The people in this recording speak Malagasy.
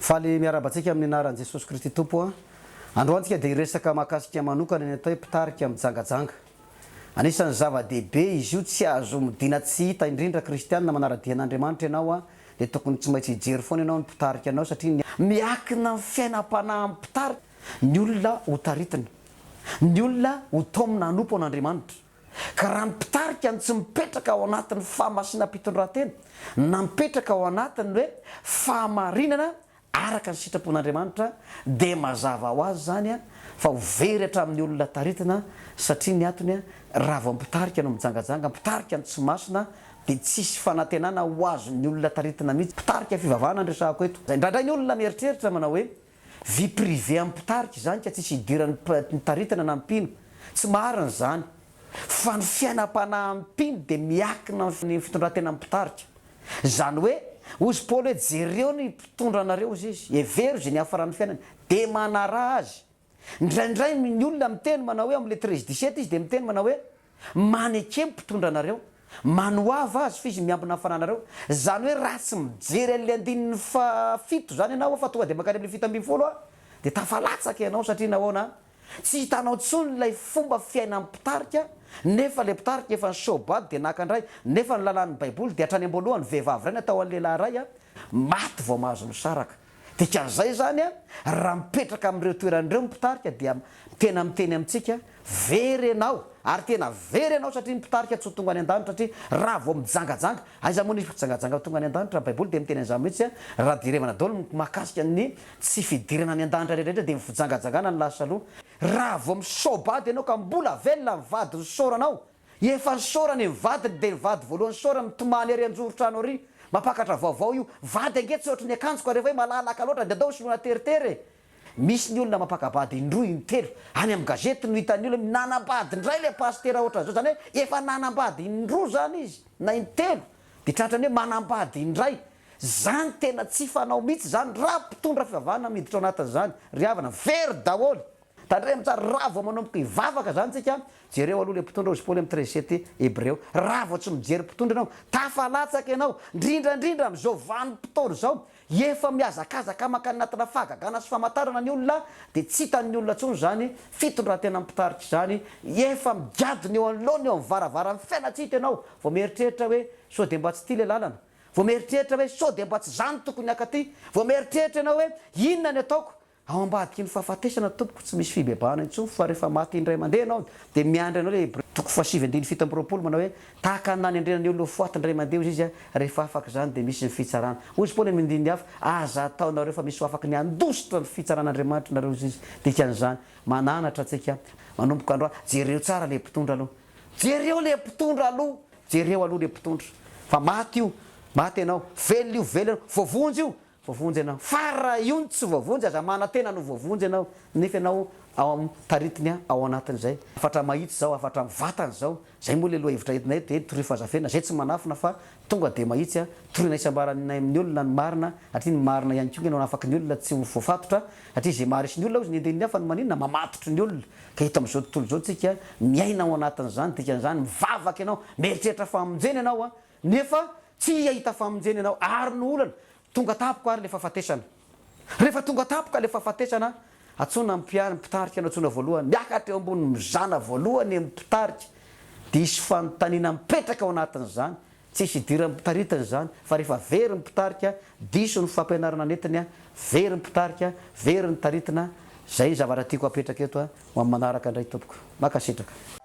faly miarabantsika amin'ny anaran'i Jesosy Kristy Tompo a. Androantsika dia resaka mahakasika manokana ny atao hoe mpitarika mijangajanga. Anisan'ny zava-dehibe izy io tsy azo midina tsy hita indrindra kristianina manara-dian'Andriamanitra ianao a dia tokony tsy maintsy hijery foana ianao ny mpitarika anao satria miakina amin'ny fiainam-panahy amin'ny mpitarika ny olona ho taritina, ny olona ho taomina hanompo an'Andriamanitra. Ka raha ny mpitarika ny tsy mipetraka ao anatin'ny fahamasinam-pitondran-tena na mipetraka ao anatiny hoe fahamarinana araka ny sitrapon'Andriamanitra dia mazava ho azy zany a fa ho very hatramin'ny olona taritina satria ny antony a raha vao mpitarika no mijangajanga, mpitarika ny tsy masina dia tsisy fanantenana ho azon'ny olona taritina mihitsy. Mpitarika fivavahana ny resahako eto. Indraindray ny olona mieritreritra manao hoe vie privé amin'ny mpitarika zany ka tsisy hidiran'ny taritina na mpino. Tsy marina zany. Fa ny fiainam-panahy mpino dia miakina ny fitondran-tena mpitarika. Zany hoe ozy Paoly hoe jereo ny mpitondra anareo izy hevery zay ny hafaran'ny fiainany dia manara azy. Indraindray ny olona miteny manao hoe amin'ny 13-17 izy dia miteny manao hoe maneke mpitondra anareo, manoava azy fa izy miambina hafaranareo. Zany hoe raha tsy mijery an'ilay andinin'ny fafito zany ianao fa tonga dia makany amin'ny fito ambin'ny folo dia tafalatsaka ianao satria nahoana tsy hitanao intsony ilay fomba fiainan'ny mpitarika. Nefa ilay mpitarika efa ny sobady dia nakandray, nefa ny lalàn'ny baiboly dia hatrany am-boalohany vehivavy ray natao an'ny lehilahy ray a maty vao mahazo misaraka. Dia kan'izay zany a raha mipetraka amin'ireo toeran'ireo mpitarika dia tena miteny amintsika very ianao ary tena very ianao satria ny mpitarika tsy ho tonga any an-danitra satria raha vao mijangajanga aiza moa ny mijangajanga tonga any an-danitra baiboly dia miteny an'izany mihitsy a raha direvana daolo mahakasika ny tsy fidirana any an-danitra rehetrarehetra dia mifijangajangana ny lasa aloha. Raha vao misobady ianao ka mbola velona ny vady ny soranao efa ny sorany ny vadiny dia ny vady voalohany sorany mitomany ary anjoro-trano ary mampakatra vaovao io vady ange tsy ohatry ny akanjoko rehefa hoe malalaka loatra dia dao soloana teritere. Misy ny olona mampakabady indroy intelo any amin'ny gazety no hitan'ny olona nanambady indray le pastera ohatran'izao zany hoe efa nanambady indroa zany izy na intelo dia tratrany hoe manambady indray. Zany tena tsy fanao mihitsy zany raha mpitondra fivavahana miditra ao anatin'izany ry havana very daholo. Tandray mitsara raha vao manomboka hivavaka zany tsika jereo aloha le mpitondra ozy Paoly amin'ny 13 Hebreo. Raha vao tsy mijery mpitondra ianao tafalatsaka ianao indrindrandrindra amin'izao vanim-potoana izao efa miazakazaka makany anatina fahagagana sy famantarana ny olona dia tsy hitan'ny olona intsony zany fitondran-tena mitarika izany efa migadona eo anoloana eo amin'ny varavaran'ny fiaina tsy hita ianao vao mieritreritra hoe sao dia mba tsy tia le lalana, vao mieritreritra hoe sao dia mba tsy zany tokony akaty, vao mieritreritra ianao hoe inona ny ataoko ao ambadiky ny fahafatesana tompoko tsy misy fibebahana intsony fa rehefa maty indray mandeha ianao dia miandry ianao le toko fasivy andiny fito amby roapolo manao hoe tahaka nany andrenany olona foaty indray mandeha izy a rehefa afaka zany dia misy ny fitsarana. Ozy Paoly amin'ny andininy hafa aza ataonareo fa misy ho afaka ny andositra ny fitsaran'Andriamanitra nareo izy dia kan'izany mananatra antsika manomboka androa jereo tsara le mpitondra aloha, jereo le mpitondra aloha, jereo aloha le mpitondra fa maty io maty ianao, velo io velo ianao, voavonjy io voavonjy ianao. Fa raha io tsy voavonjy aza manantena no voavonjy ianao nefa ianao ao amin'ny taritiny ao anatin'izay afatra mahitsy zao afatra mivatana zao zay moa le loha hevitra entinay dia tory fahazafena zay tsy manafina fa tonga dia mahitsy a toriana isambaranay amin'ny olona ny marina atria ny marina ihany koa ianao afaka ny olona tsy ho voafatotra atria zay maharisy ny olona ozy ny andininy hafa ny maninona mamatotry ny olona ka hita amin'izao tontolo izao tsika miaina ao anatin'izany dikan'izany mivavaka ianao mieritreritra famonjeny ianao a nefa tsy ahita famonjeny ianao ary ny olana tonga tapoka ary le fahafatesana. Rehefa tonga tapoka le fahafatesana atsona mpitarika ianao atsona voalohany miakatra eo ambony mizana voalohany mpitarika dia isy fanontaniana mipetraka ao anatin'izany tsisy hidira mitaritana izany fa rehefa very mpitarika diso ny fampianarana netiny a very mpitarika very ny taritina. Zay zavatra tiako apetraka eto a ho amin'ny manaraka indray tompoko makasitraka.